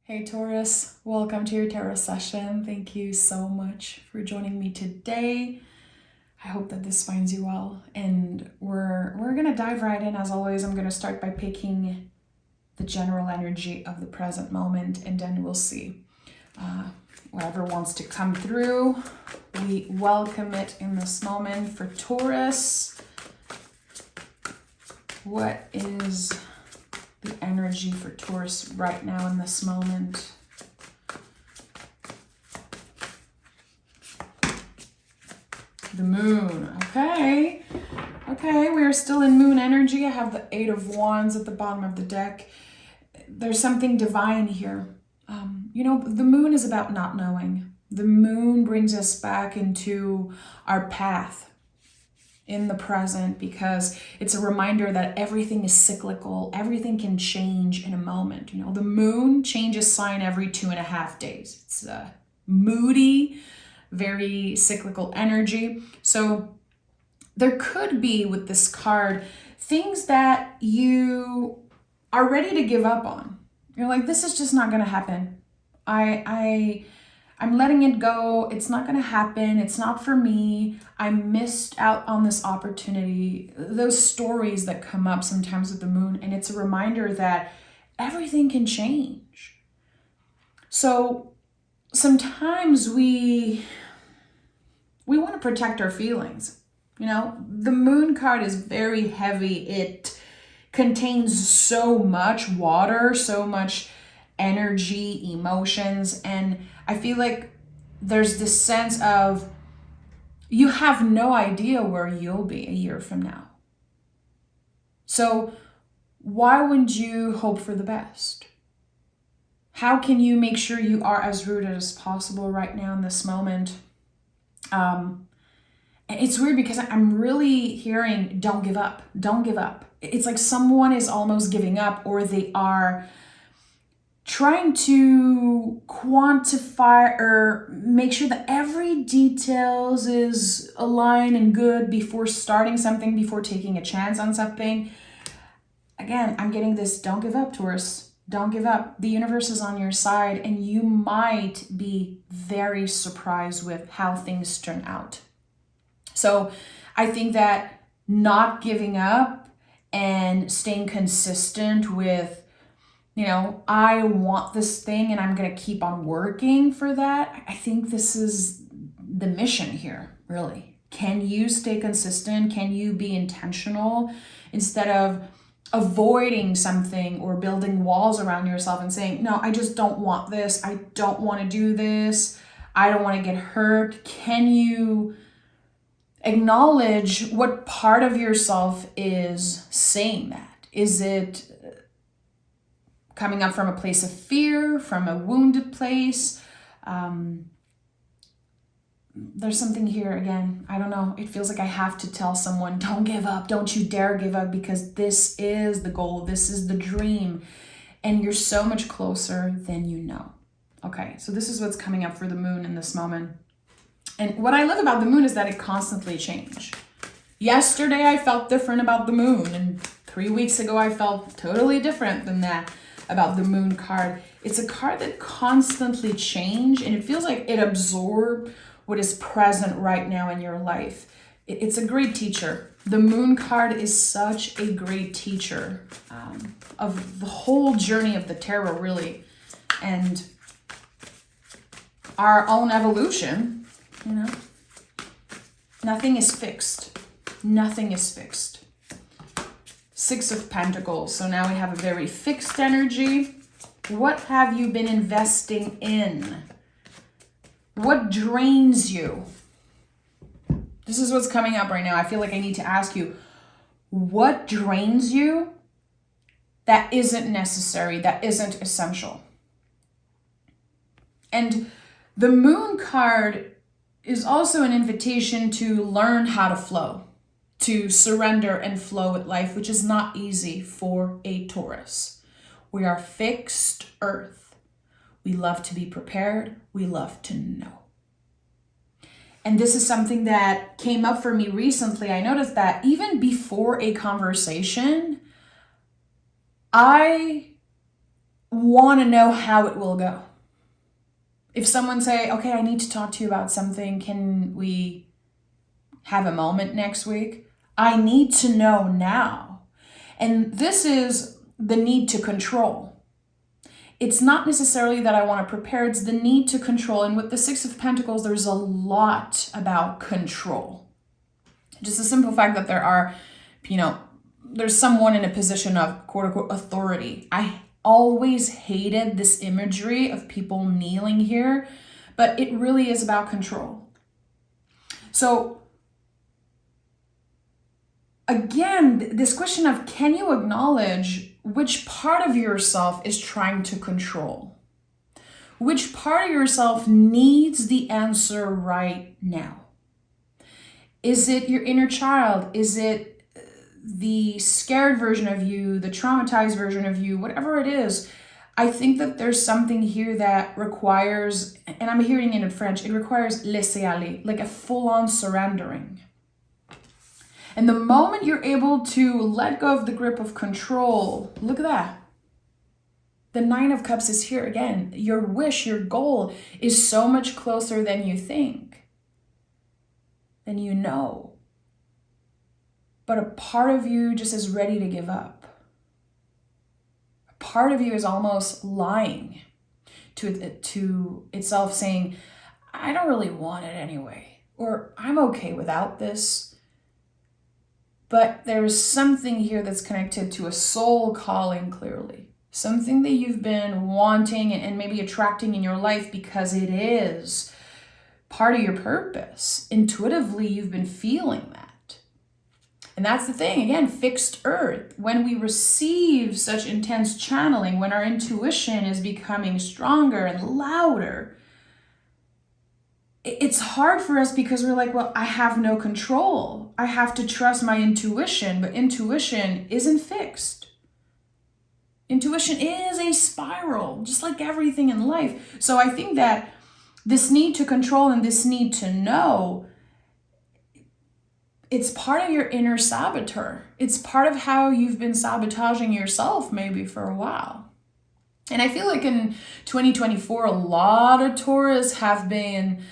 Hey Taurus, welcome to your tarot session. Thank you so much for joining me today. I hope that this finds you well, and we're gonna dive right in. As always, I'm gonna start by picking the general energy of the present moment, and then we'll see whatever wants to come through. We welcome it in this moment. For Taurus, what is the energy for Taurus right now in this moment? The moon. Okay, we are still in moon energy. I have the Eight of Wands at the bottom of the deck. There's something divine here. The moon is about not knowing. The moon brings us back into our path in the present, because it's a reminder that everything is cyclical. Everything can change in a moment. The moon changes sign every 2.5 days. It's a moody, very cyclical energy. So there could be, with this card, things that you are ready to give up on. You're like, this is just not going to happen. I'm letting it go. It's not going to happen. It's not for me. I missed out on this opportunity. Those stories that come up sometimes with the moon, and it's a reminder that everything can change. So sometimes we want to protect our feelings. The moon card is very heavy. It contains so much water, so much energy, emotions, and I feel like there's this sense of you have no idea where you'll be a year from now. So why wouldn't you hope for the best? How can you make sure you are as rooted as possible right now in this moment? And it's weird because I'm really hearing, don't give up, don't give up. It's like someone is almost giving up, or they are trying to quantify or make sure that every details is aligned and good before starting something, before taking a chance on something. Again, I'm getting this, don't give up, Taurus. Don't give up. The universe is on your side, and you might be very surprised with how things turn out. So I think that not giving up and staying consistent with, I want this thing and I'm going to keep on working for that. I think this is the mission here, really. Can you stay consistent? Can you be intentional instead of avoiding something or building walls around yourself and saying, no, I just don't want this. I don't want to do this. I don't want to get hurt. Can you acknowledge what part of yourself is saying that? Is it coming up from a place of fear, from a wounded place? There's something here again. I don't know. It feels like I have to tell someone, don't give up. Don't you dare give up, because this is the goal. This is the dream. And you're so much closer than you know. Okay, so this is what's coming up for the moon in this moment. And what I love about the moon is that it constantly changes. Yesterday, I felt different about the moon. And 3 weeks ago, I felt totally different than that about the moon card. It's a card that constantly changes, and it feels like it absorbs what is present right now in your life. It's a great teacher. The moon card is such a great teacher of the whole journey of the tarot, really, and our own evolution. Nothing is fixed. Nothing is fixed. Six of Pentacles. So now we have a very fixed energy. What have you been investing in? What drains you? This is what's coming up right now. I feel like I need to ask you, what drains you that isn't necessary, that isn't essential? And the moon card is also an invitation to learn how to flow, to surrender and flow with life, which is not easy for a Taurus. We are fixed earth. We love to be prepared. We love to know. And this is something that came up for me recently. I noticed that even before a conversation, I want to know how it will go. If someone say, okay, I need to talk to you about something, can we have a moment next week? I need to know now. And this is the need to control. It's not necessarily that I want to prepare, it's the need to control. And with the Six of Pentacles, there's a lot about control. Just the simple fact that there are, there's someone in a position of quote unquote authority. I always hated this imagery of people kneeling here, but it really is about control. So again, this question of, can you acknowledge which part of yourself is trying to control? Which part of yourself needs the answer right now? Is it your inner child? Is it the scared version of you, the traumatized version of you, whatever it is? I think that there's something here that requires, and I'm hearing it in French, it requires laisser aller, like a full-on surrendering. And the moment you're able to let go of the grip of control, look at that. The Nine of Cups is here again. Your wish, your goal is so much closer than you think, than you know. But a part of you just is ready to give up. A part of you is almost lying to itself, saying, I don't really want it anyway, or I'm okay without this. But there's something here that's connected to a soul calling clearly. Something that you've been wanting and maybe attracting in your life because it is part of your purpose. Intuitively, you've been feeling that. And that's the thing, again, fixed earth. When we receive such intense channeling, when our intuition is becoming stronger and louder, it's hard for us because we're like, well, I have no control. I have to trust my intuition, but intuition isn't fixed. Intuition is a spiral, just like everything in life. So I think that this need to control and this need to know, it's part of your inner saboteur. It's part of how you've been sabotaging yourself maybe for a while. And I feel like in 2024, a lot of Taurus have been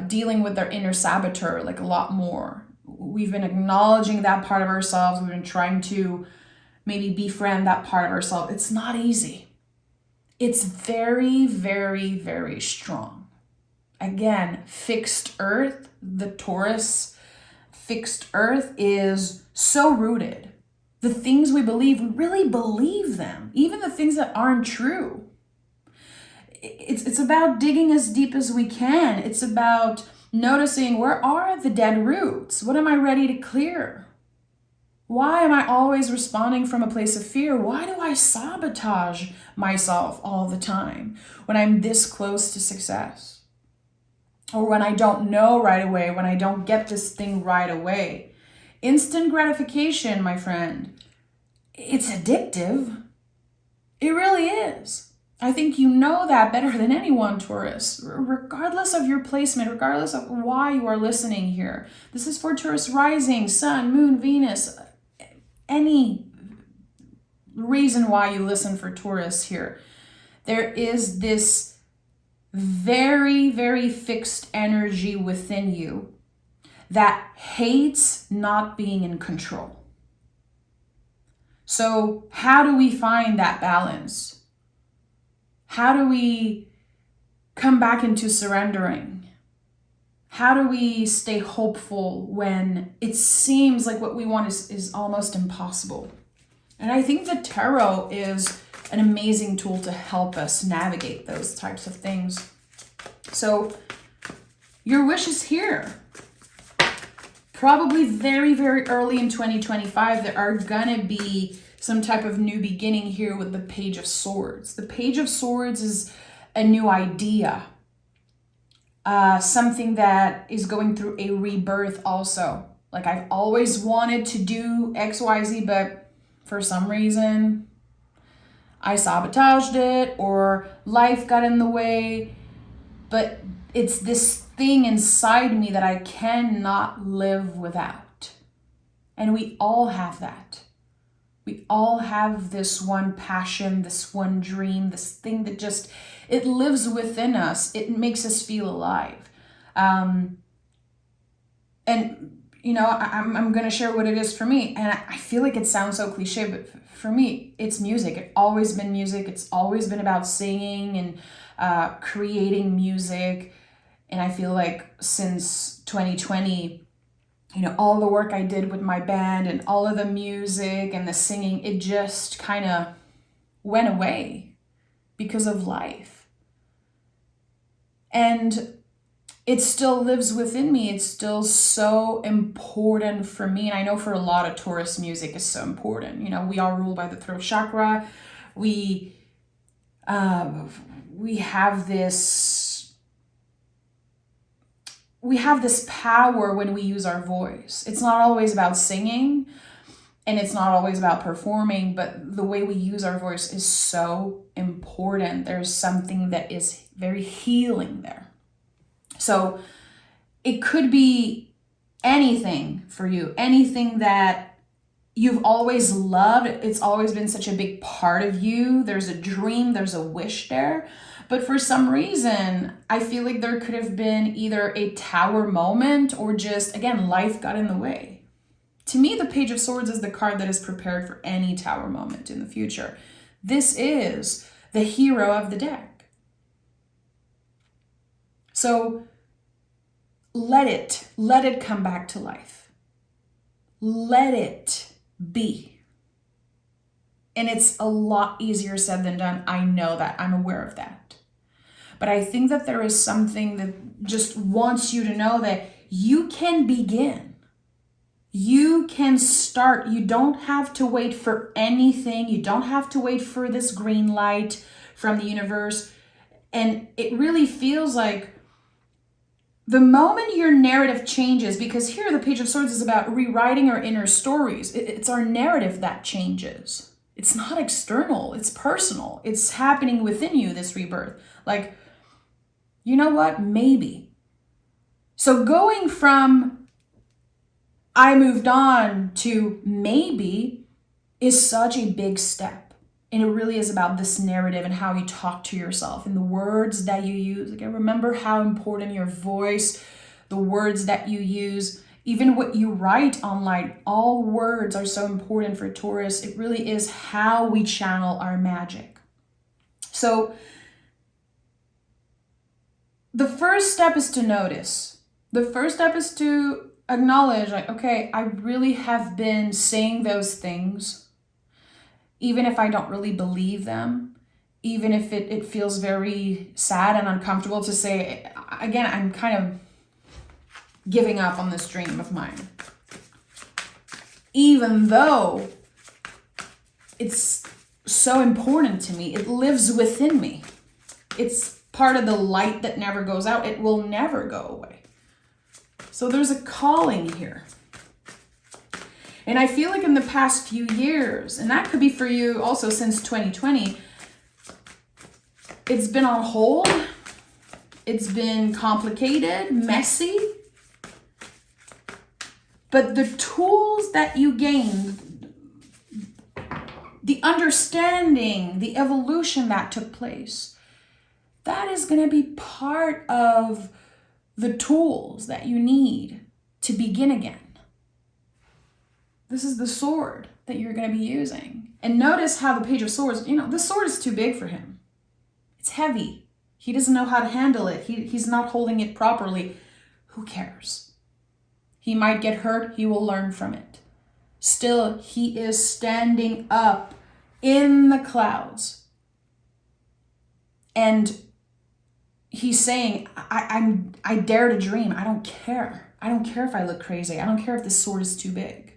dealing with their inner saboteur, like a lot more. We've been acknowledging that part of ourselves. We've been trying to maybe befriend that part of ourselves. It's not easy. It's very, very, very strong. Again, fixed earth, the Taurus fixed earth is so rooted. The things we believe, we really believe them, even the things that aren't true. It's about digging as deep as we can. It's about noticing, where are the dead roots? What am I ready to clear? Why am I always responding from a place of fear? Why do I sabotage myself all the time when I'm this close to success? Or when I don't know right away, when I don't get this thing right away? Instant gratification, my friend, it's addictive. It really is. I think you know that better than anyone, Taurus, regardless of your placement, regardless of why you are listening here. This is for Taurus rising, sun, moon, Venus, any reason why you listen for Taurus here. There is this very, very fixed energy within you that hates not being in control. So how do we find that balance? How do we come back into surrendering? How do we stay hopeful when it seems like what we want is almost impossible? And I think the tarot is an amazing tool to help us navigate those types of things. So your wish is here. Probably very, very early in 2025, there are gonna be some type of new beginning here with the Page of Swords. The Page of Swords is a new idea. Something that is going through a rebirth also. Like, I've always wanted to do XYZ, but for some reason, I sabotaged it or life got in the way. But it's this thing inside me that I cannot live without. And we all have that. We all have this one passion, this one dream, this thing that just, it lives within us. It makes us feel alive. And, you know, I'm going to share what it is for me. And I feel like it sounds so cliche, but for me, it's music. It's always been music. It's always been about singing and creating music. And I feel like since 2020, you know, all the work I did with my band and all of the music and the singing, it just kind of went away because of life. And it still lives within me. It's still so important for me. And I know for a lot of Taurus, music is so important. You know, we are ruled by the throat chakra. We have this power when we use our voice. It's not always about singing and it's not always about performing, but the way we use our voice is so important. There's something that is very healing there. So it could be anything for you, anything that you've always loved. It's always been such a big part of you. There's a dream, there's a wish there. But for some reason, I feel like there could have been either a tower moment or just, again, life got in the way. To me, the Page of Swords is the card that is prepared for any tower moment in the future. This is the hero of the deck. So let it come back to life. Let it be. And it's a lot easier said than done. I know that. I'm aware of that. But I think that there is something that just wants you to know that you can begin. You can start. You don't have to wait for anything. You don't have to wait for this green light from the universe. And it really feels like the moment your narrative changes, because here the Page of Swords is about rewriting our inner stories. It's our narrative that changes. It's not external. It's personal. It's happening within you, this rebirth. Like, you know what? Maybe. So going from I moved on to maybe is such a big step. And it really is about this narrative and how you talk to yourself and the words that you use. Again, remember how important your voice, the words that you use, even what you write online, all words are so important for Taurus. It really is how we channel our magic. So the first step is to notice. The first step is to acknowledge, like, okay, I really have been saying those things, even if I don't really believe them, even if it feels very sad and uncomfortable to say. Again, I'm kind of giving up on this dream of mine. Even though it's so important to me, it lives within me. It's part of the light that never goes out. It will never go away. So there's a calling here. And I feel like in the past few years, and that could be for you also since 2020, it's been on hold. It's been complicated, messy. But the tools that you gained, the understanding, the evolution that took place, that is going to be part of the tools that you need to begin again. This is the sword that you're going to be using. And notice how the Page of Swords, the sword is too big for him. It's heavy. He doesn't know how to handle it. He's not holding it properly. Who cares? He might get hurt. He will learn from it. Still, he is standing up in the clouds. And he's saying, I dare to dream. I don't care. I don't care if I look crazy. I don't care if this sword is too big.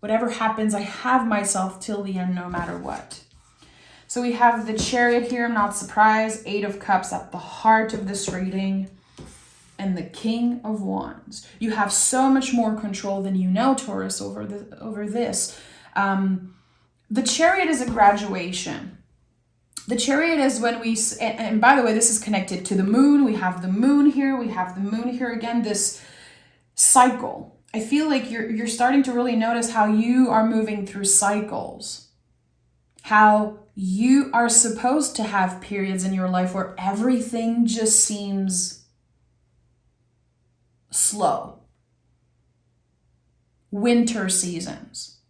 Whatever happens, I have myself till the end, no matter what. So we have the Chariot here. I'm not surprised. 8 of Cups at the heart of this reading. And the King of Wands. You have so much more control than you know, Taurus, over this. The Chariot is a graduation. The Chariot is when we, and by the way, this is connected to the moon. We have the moon here. We have the moon here again. This cycle I feel like you're starting to really notice how you are moving through cycles. How you are supposed to have periods in your life where everything just seems slow. Winter seasons.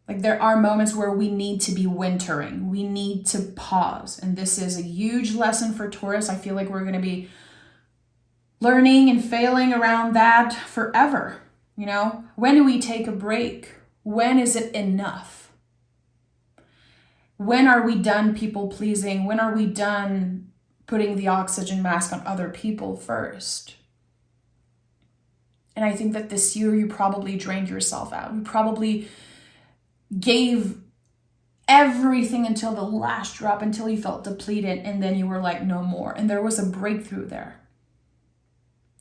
Like there are moments where we need to be wintering. We need to pause. And this is a huge lesson for Taurus. I feel like we're going to be learning and failing around that forever. You know, when do we take a break? When is it enough? When are we done people pleasing? When are we done putting the oxygen mask on other people first? And I think that this year you probably drained yourself out. You probably gave everything until the last drop, until you felt depleted, and then you were like, no more. And there was a breakthrough there.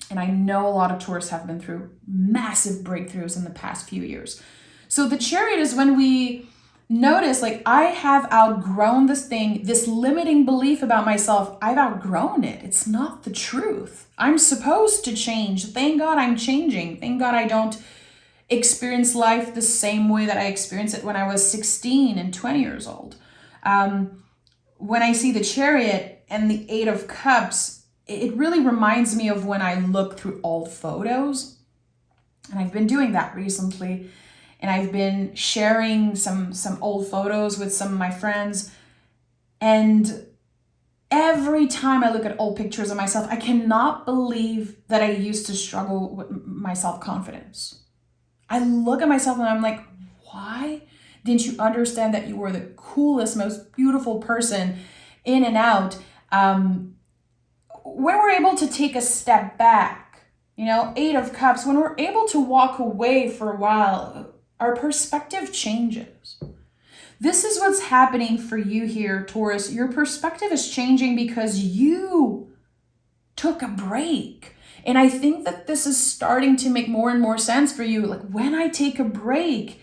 And I know a lot of Taurus have been through massive breakthroughs in the past few years. So the Chariot is when we notice, like, I have outgrown this thing, this limiting belief about myself. I've outgrown it. It's not the truth. I'm supposed to change. Thank God I'm changing. Thank God I don't experience life the same way that I experienced it when I was 16 and 20 years old. When I see the Chariot and the Eight of Cups, it really reminds me of when I look through old photos. And I've been doing that recently. And I've been sharing some old photos with some of my friends. And every time I look at old pictures of myself, I cannot believe that I used to struggle with my self-confidence. I look at myself and I'm like, why didn't you understand that you were the coolest, most beautiful person in and out? When we're able to take a step back, you know, Eight of Cups, when we're able to walk away for a while, our perspective changes. This is what's happening for you here, Taurus. Your perspective is changing because you took a break. And I think that this is starting to make more and more sense for you. Like, when I take a break,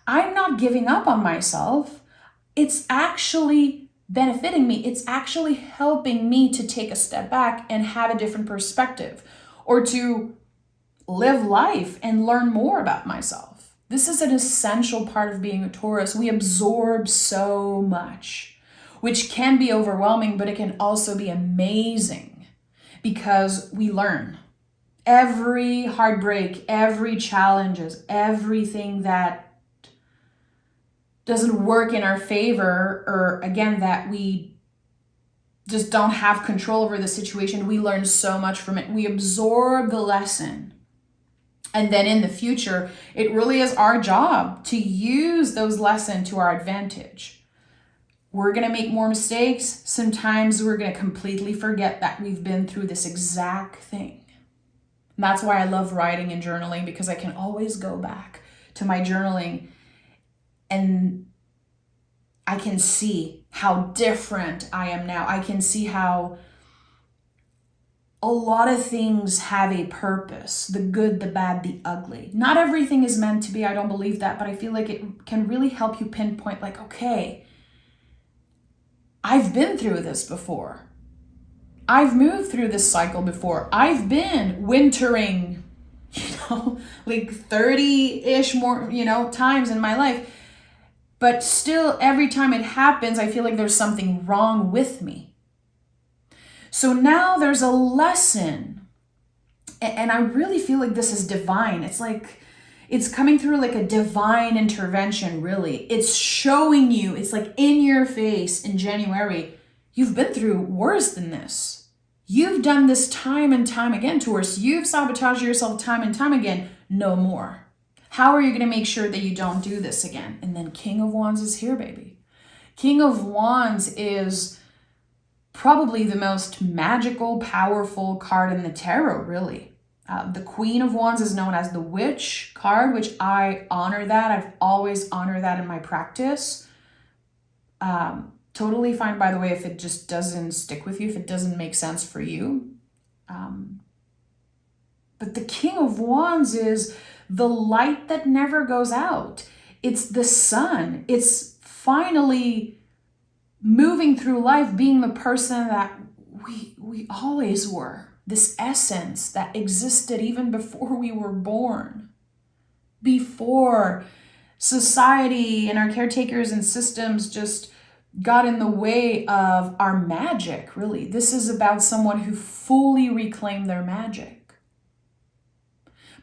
I'm not giving up on myself. It's actually benefiting me. It's actually helping me to take a step back and have a different perspective, or to live life and learn more about myself. This is an essential part of being a Taurus. We absorb so much, which can be overwhelming, but it can also be amazing because we learn. Every heartbreak, every challenges, everything that doesn't work in our favor, or again, that we just don't have control over the situation, we learn so much from it. We absorb the lesson. And then in the future, it really is our job to use those lessons to our advantage. We're going to make more mistakes. Sometimes we're going to completely forget that we've been through this exact thing. And that's why I love writing and journaling, because I can always go back to my journaling and I can see how different I am now. I can see how a lot of things have a purpose, the good, the bad, the ugly. Not everything is meant to be. I don't believe that, but I feel like it can really help you pinpoint, like, okay, I've been through this before. I've moved through this cycle before. I've been wintering, like 30-ish more, times in my life. But still, every time it happens, I feel like there's something wrong with me. So now there's a lesson. And I really feel like this is divine. It's like, it's coming through like a divine intervention, really. It's showing you, it's like in your face in January, you've been through worse than this. You've done this time and time again, Taurus. You've sabotaged yourself time and time again. No more. How are you going to make sure that you don't do this again? And then King of Wands is here, baby. King of Wands is probably the most magical, powerful card in the tarot, really. The Queen of Wands is known as the Witch card, which I honor that. I've always honored that in my practice. Totally fine, by the way, if it just doesn't stick with you, if it doesn't make sense for you. But the King of Wands is the light that never goes out. It's the sun. It's finally moving through life, being the person that we always were. This essence that existed even before we were born. before society and our caretakers and systems just got in the way of our magic, really. This is about someone who fully reclaimed their magic.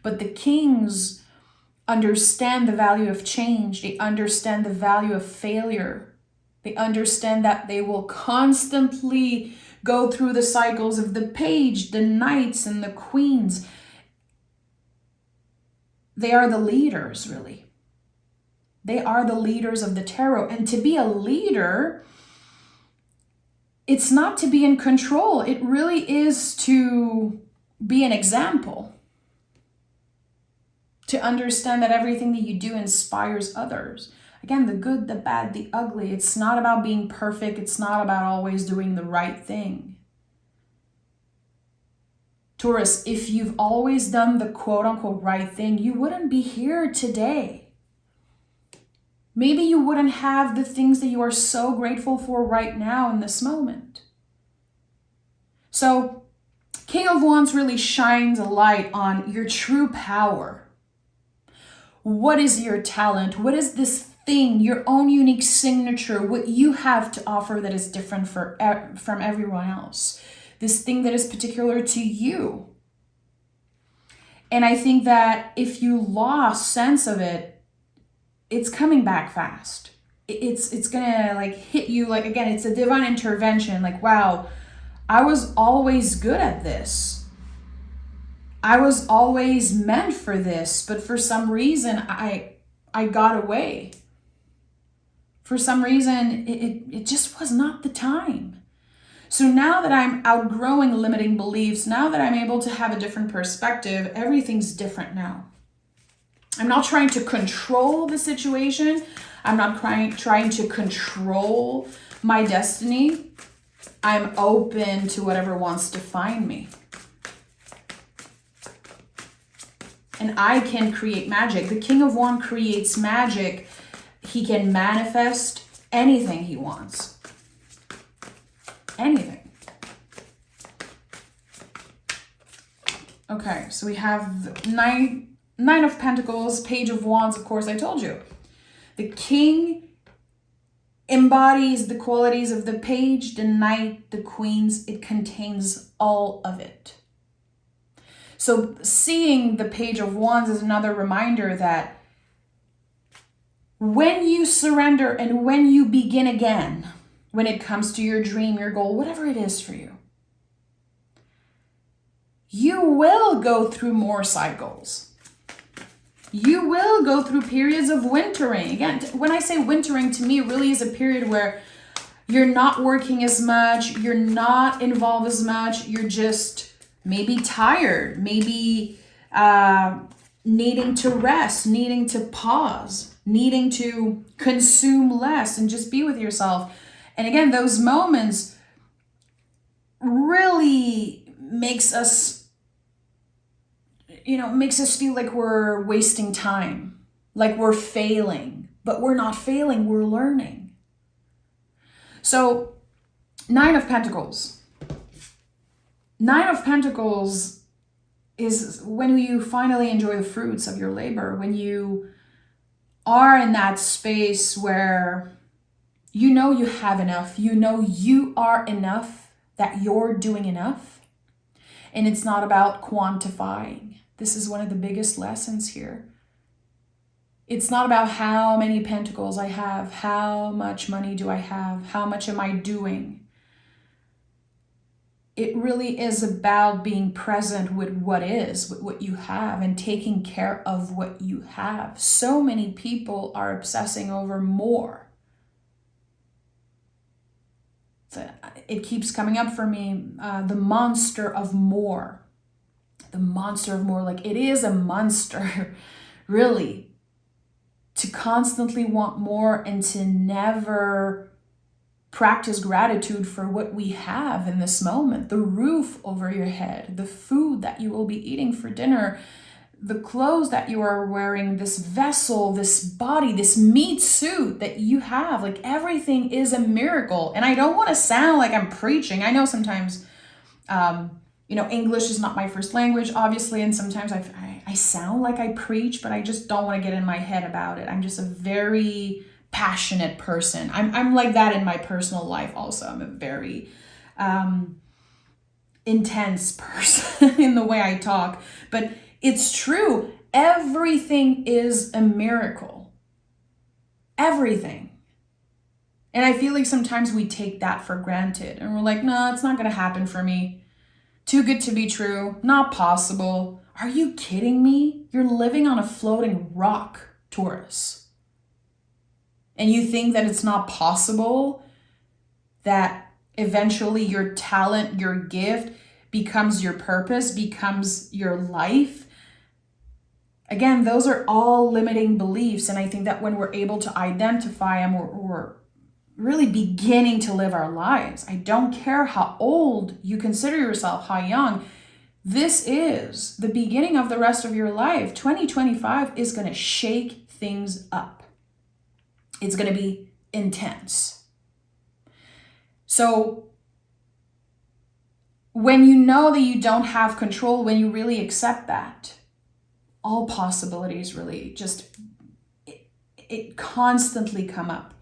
But the kings understand the value of change. They understand the value of failure. They understand that they will constantly go through the cycles of the page, the knights, and the queens. They are the leaders, really. They are the leaders of the tarot. And to be a leader, it's not to be in control. It really is to be an example. To understand that everything that you do inspires others. Again, the good, the bad, the ugly. It's not about being perfect. It's not about always doing the right thing. Taurus, if you've always done the quote-unquote right thing, you wouldn't be here today. Maybe you wouldn't have the things that you are so grateful for right now in this moment. So, King of Wands really shines a light on your true power. What is your talent? What is this thing, your own unique signature, what you have to offer that is different from everyone else? This thing that is particular to you. And I think that if you lost sense of it, it's coming back fast. It's gonna like hit you, like, again, it's a divine intervention. Like, wow, I was always good at this. I was always meant for this, but for some reason I got away. For some reason it just was not the time. So now that I'm outgrowing limiting beliefs, now that I'm able to have a different perspective, everything's different now. I'm not trying to control the situation. I'm not trying to control my destiny. I'm open to whatever wants to find me. And I can create magic. The King of Wands creates magic. He can manifest anything he wants. Anything. Okay, so we have Nine of Pentacles, Page of Wands, of course, I told you. The King embodies the qualities of the Page, the Knight, the Queens. It contains all of it. So seeing the Page of Wands is another reminder that when you surrender and when you begin again, when it comes to your dream, your goal, whatever it is for you, you will go through more cycles. You will go through periods of wintering. Again, when I say wintering, to me, it really is a period where you're not working as much, you're not involved as much, you're just maybe tired, maybe needing to rest, needing to pause, needing to consume less and just be with yourself. And again, those moments really makes us feel like we're wasting time, like we're failing, but we're not failing, we're learning. So, Nine of Pentacles. Nine of Pentacles is when you finally enjoy the fruits of your labor, when you are in that space where you know you have enough, you know you are enough, that you're doing enough. And it's not about quantifying. This is one of the biggest lessons here. It's not about how many pentacles I have, how much money do I have, how much am I doing. It really is about being present with what is, with what you have, and taking care of what you have. So many people are obsessing over more. So it keeps coming up for me, the monster of more. The monster of more, like it is a monster, really, to constantly want more and to never practice gratitude for what we have in this moment. The roof over your head, the food that you will be eating for dinner, the clothes that you are wearing, this vessel, this body, this meat suit that you have, like everything is a miracle. And I don't want to sound like I'm preaching. I know sometimes, English is not my first language, obviously, and sometimes I I sound like I preach, but I just don't want to get in my head about it. I'm just a very passionate person. I'm like that in my personal life also. I'm a very intense person in the way I talk. But it's true. Everything is a miracle. Everything. And I feel like sometimes we take that for granted. And we're like, no, it's not going to happen for me. Too good to be true. Not possible. Are you kidding me? You're living on a floating rock, Taurus. And you think that it's not possible that eventually your talent, your gift becomes your purpose, becomes your life? Again, those are all limiting beliefs. And I think that when we're able to identify them, we're really beginning to live our lives. I don't care how old you consider yourself, how young. This is the beginning of the rest of your life. 2025 is going to shake things up. It's going to be intense. So when you know that you don't have control, when you really accept that, all possibilities really just, it constantly come up.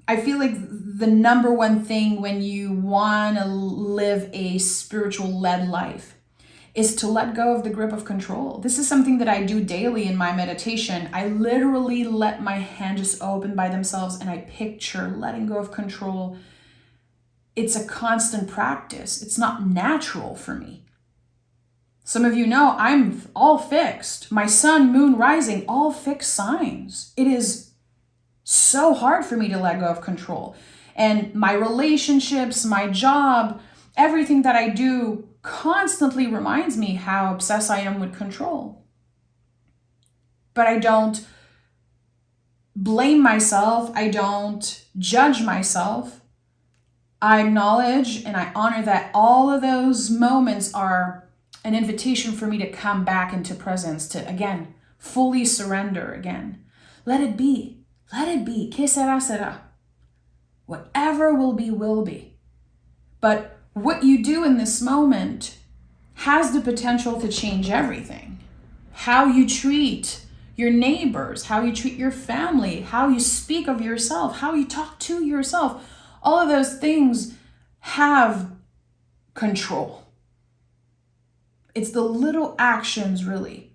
I feel like the number one thing when you want to live a spiritual led life is to let go of the grip of control. This is something that I do daily in my meditation. I literally let my hand just open by themselves and I picture letting go of control. It's a constant practice. It's not natural for me. Some of you know I'm all fixed. My sun, moon, rising, all fixed signs. It is so hard for me to let go of control. And my relationships, my job, everything that I do constantly reminds me how obsessed I am with control. But I don't blame myself. I don't judge myself. I acknowledge and I honor that all of those moments are an invitation for me to come back into presence, to, again, fully surrender again. Let it be. Let it be. Que sera, sera. Whatever will be, will be. But what you do in this moment has the potential to change everything. How you treat your neighbors, how you treat your family, how you speak of yourself, how you talk to yourself. All of those things have control. It's the little actions, really,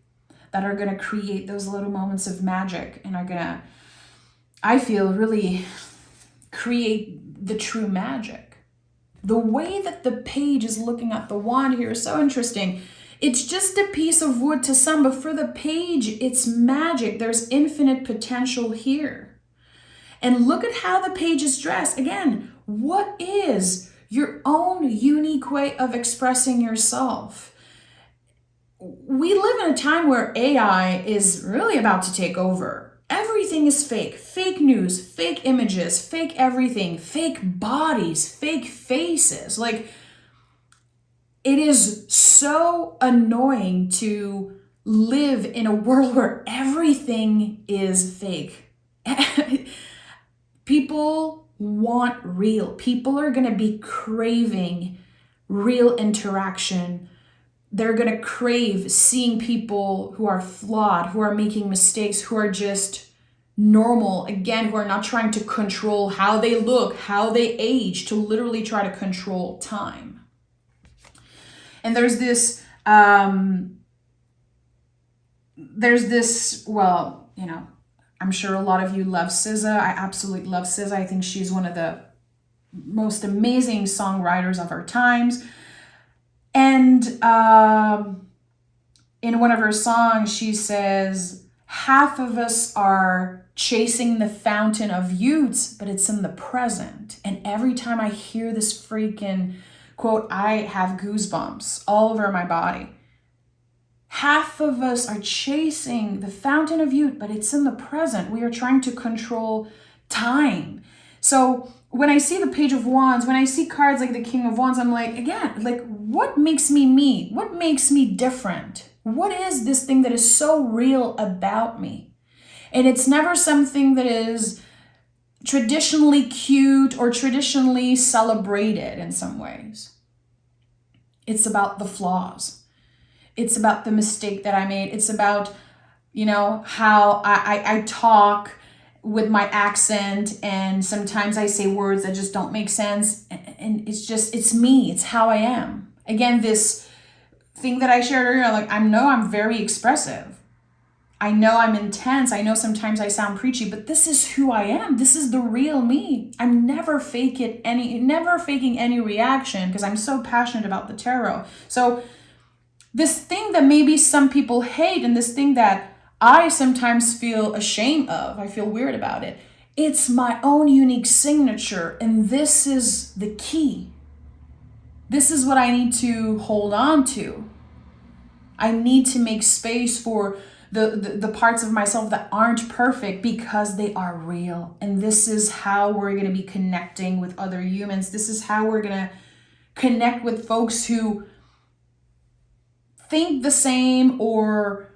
that are going to create those little moments of magic and are going to, I feel, really create the true magic. The way that the page is looking at the wand here is so interesting. It's just a piece of wood to some, but for the page, it's magic. There's infinite potential here. And look at how the page is dressed. Again, what is your own unique way of expressing yourself? We live in a time where AI is really about to take over. Everything is fake. Fake news, fake images, fake everything, fake bodies, fake faces. Like, it is so annoying to live in a world where everything is fake. People want real. People are going to be craving real interaction. They're going to crave seeing people who are flawed, who are making mistakes, who are just normal, again, who are not trying to control how they look, how they age, to literally try to control time. And there's this, well, you know, I'm sure a lot of you love SZA. I absolutely love SZA. I think she's one of the most amazing songwriters of our times. And in one of her songs, she says, half of us are chasing the fountain of youths, but it's in the present. And every time I hear this freaking quote, I have goosebumps all over my body. Half of us are chasing the fountain of youth, but it's in the present. We are trying to control time. So when I see the Page of Wands, when I see cards like the King of Wands, I'm like, again, like, what makes me me? What makes me different? What is this thing that is so real about me? And it's never something that is traditionally cute or traditionally celebrated in some ways. It's about the flaws. It's about the mistake that I made. It's about, how I talk with my accent, and sometimes I say words that just don't make sense. And it's me. It's how I am. Again, this thing that I shared earlier, like, I'm very expressive. I know I'm intense. I know sometimes I sound preachy, but this is who I am. This is the real me. I'm never faking any reaction, because I'm so passionate about the tarot. So this thing that maybe some people hate, and this thing that I sometimes feel ashamed of, I feel weird about it, it's my own unique signature, and this is the key. This is what I need to hold on to. I need to make space for the parts of myself that aren't perfect, because they are real. And this is how we're going to be connecting with other humans. This is how we're going to connect with folks who think the same, or,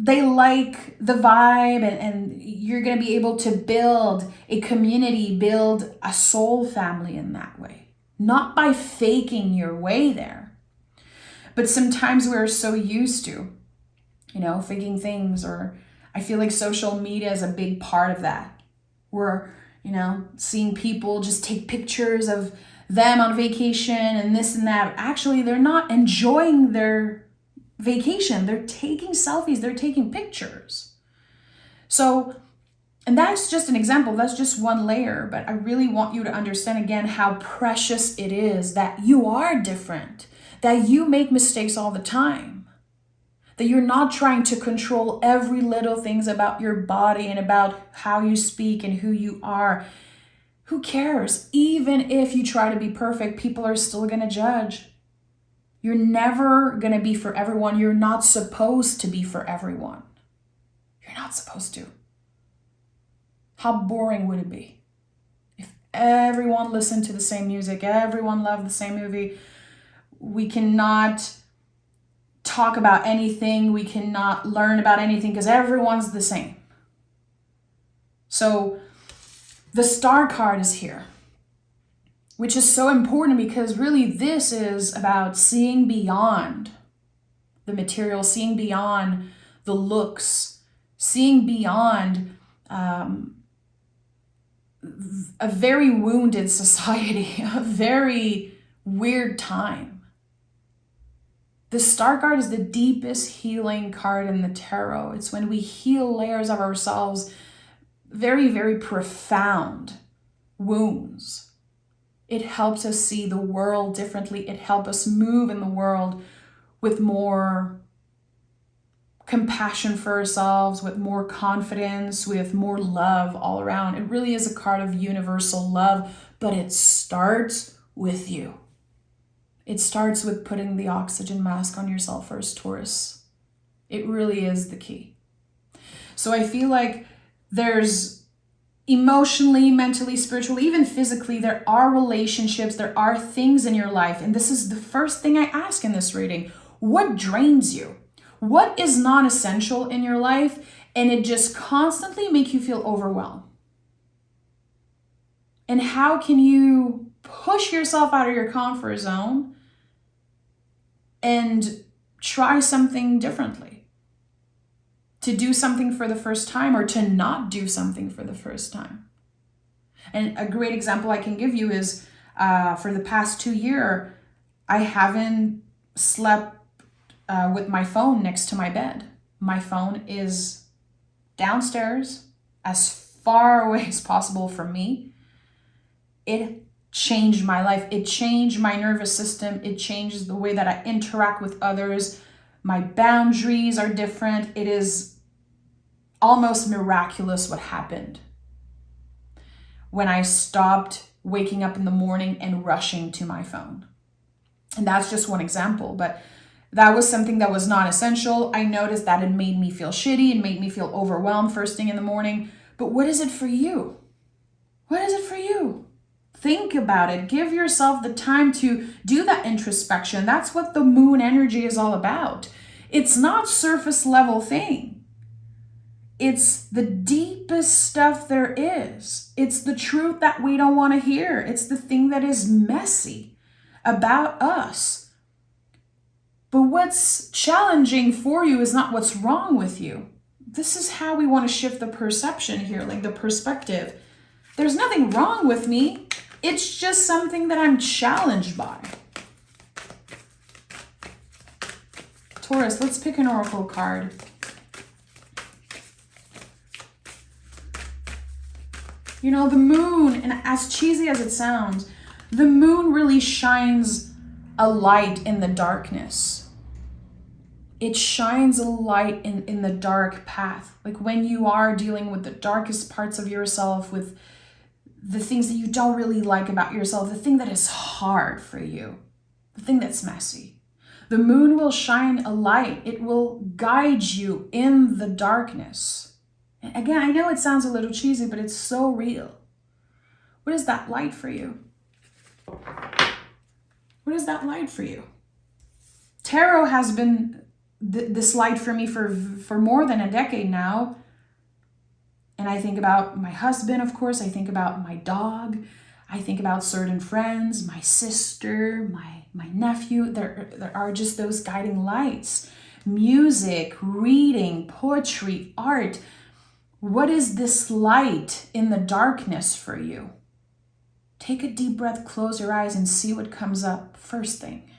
they like the vibe, and you're going to be able to build a community, build a soul family in that way, not by faking your way there. But sometimes we're so used to, faking things, or I feel like social media is a big part of that. We're, seeing people just take pictures of them on vacation and this and that. Actually, they're not enjoying their vacation. They're taking selfies, they're taking pictures. So, and that's just an example, that's just one layer, but I really want you to understand again how precious it is that you are different, that you make mistakes all the time, that you're not trying to control every little things about your body and about how you speak and who you are. Who cares? Even if you try to be perfect, people are still going to judge. You're never going to be for everyone. You're not supposed to be for everyone. You're not supposed to. How boring would it be if everyone listened to the same music, everyone loved the same movie? We cannot talk about anything. We cannot learn about anything, because everyone's the same. So the star card is here, which is so important, because really this is about seeing beyond the material, seeing beyond the looks, seeing beyond a very wounded society, a very weird time. The star card is the deepest healing card in the tarot. It's when we heal layers of ourselves, very, very profound wounds. It helps us see the world differently. It helps us move in the world with more compassion for ourselves, with more confidence, with more love all around. It really is a card of universal love, but it starts with you. It starts with putting the oxygen mask on yourself first, Taurus. It really is the key. So I feel like there's emotionally, mentally, spiritually, even physically, there are relationships, there are things in your life. And this is the first thing I ask in this reading. What drains you? What is non-essential in your life? And it just constantly makes you feel overwhelmed. And how can you push yourself out of your comfort zone and try something differently? To do something for the first time, or to not do something for the first time. And a great example I can give you is for the past 2 years, I haven't slept with my phone next to my bed. My phone is downstairs, as far away as possible from me. It changed my life. It changed my nervous system. It changes the way that I interact with others. My boundaries are different. It is almost miraculous what happened when I stopped waking up in the morning and rushing to my phone. And that's just one example, but that was something that was not essential. I noticed that it made me feel shitty. It made me feel overwhelmed first thing in the morning. But what is it for you? What is it for you? Think about it. Give yourself the time to do that introspection. That's what the moon energy is all about. It's not surface level thing. It's the deepest stuff there is. It's the truth that we don't want to hear. It's the thing that is messy about us. But what's challenging for you is not what's wrong with you. This is how we want to shift the perception here, like the perspective. There's nothing wrong with me. It's just something that I'm challenged by. Taurus, let's pick an oracle card. You know, the moon, and as cheesy as it sounds, the moon really shines a light in the darkness. It shines a light in the dark path. Like when you are dealing with the darkest parts of yourself, with the things that you don't really like about yourself, the thing that is hard for you, the thing that's messy. The moon will shine a light. It will guide you in the darkness. And again, I know it sounds a little cheesy, but it's so real. What is that light for you? What is that light for you? Tarot has been this light for me for more than a decade now. And I think about my husband, of course. I think about my dog. I think about certain friends, my sister, my nephew. There are just those guiding lights. Music, reading, poetry, art. What is this light in the darkness for you? Take a deep breath, close your eyes, and see what comes up first thing.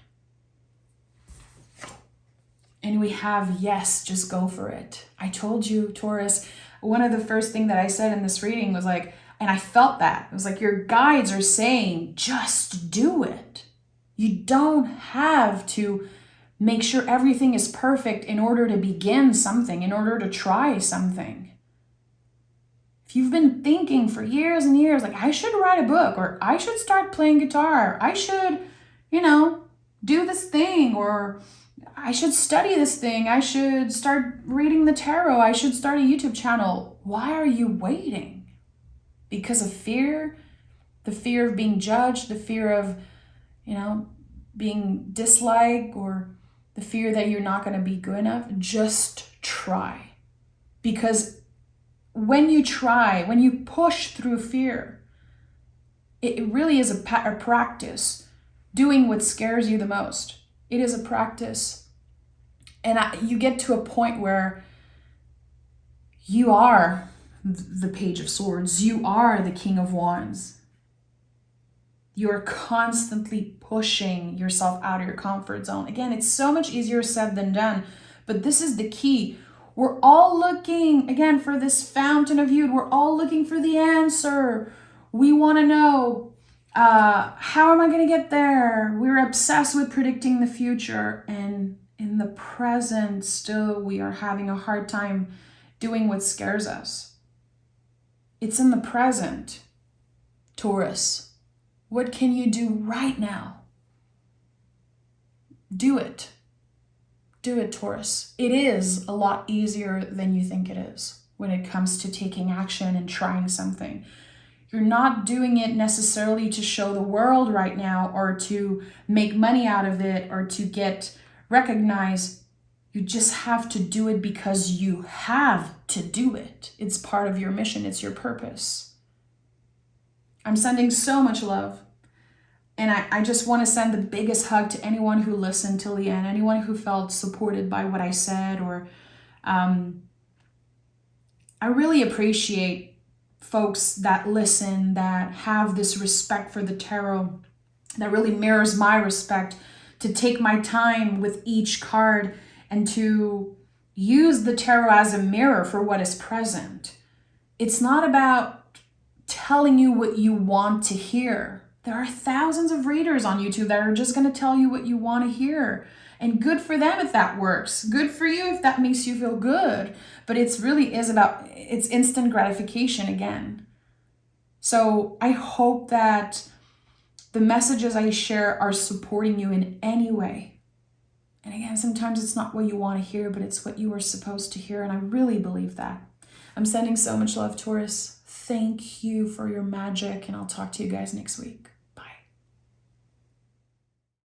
And we have, yes, just go for it. I told you, Taurus, one of the first things that I said in this reading was like, and I felt that. It was like your guides are saying, just do it. You don't have to make sure everything is perfect in order to begin something, in order to try something. If you've been thinking for years and years, like I should write a book, or I should start playing guitar, I should, do this thing, or I should study this thing, I should start reading the tarot, I should start a YouTube channel. Why are you waiting? Because of fear? The fear of being judged, the fear of, being disliked, or the fear that you're not going to be good enough? Just try. Because when you try, when you push through fear, it really is a practice. Doing what scares you the most. It is a practice. And you get to a point where you are the Page of Swords. You are the King of Wands. You're constantly pushing yourself out of your comfort zone. Again, it's so much easier said than done, but this is the key. We're all looking, again, for this fountain of youth. We're all looking for the answer. We want to know, how am I going to get there? We're obsessed with predicting the future. And in the present, still, we are having a hard time doing what scares us. It's in the present, Taurus. What can you do right now? Do it. Do it, Taurus. It is a lot easier than you think it is when it comes to taking action and trying something. You're not doing it necessarily to show the world right now, or to make money out of it, or to get recognized. You just have to do it because you have to do it. It's part of your mission. It's your purpose. I'm sending so much love. And I just want to send the biggest hug to anyone who listened till the end, anyone who felt supported by what I said, or I really appreciate folks that listen, that have this respect for the tarot, that really mirrors my respect, to take my time with each card and to use the tarot as a mirror for what is present. It's not about telling you what you want to hear. There are thousands of readers on YouTube that are just going to tell you what you want to hear. And good for them if that works. Good for you if that makes you feel good. But it's really is about, it's instant gratification again. So I hope that the messages I share are supporting you in any way. And again, sometimes it's not what you want to hear, but it's what you are supposed to hear. And I really believe that. I'm sending so much love, Taurus. Thank you for your magic, and I'll talk to you guys next week.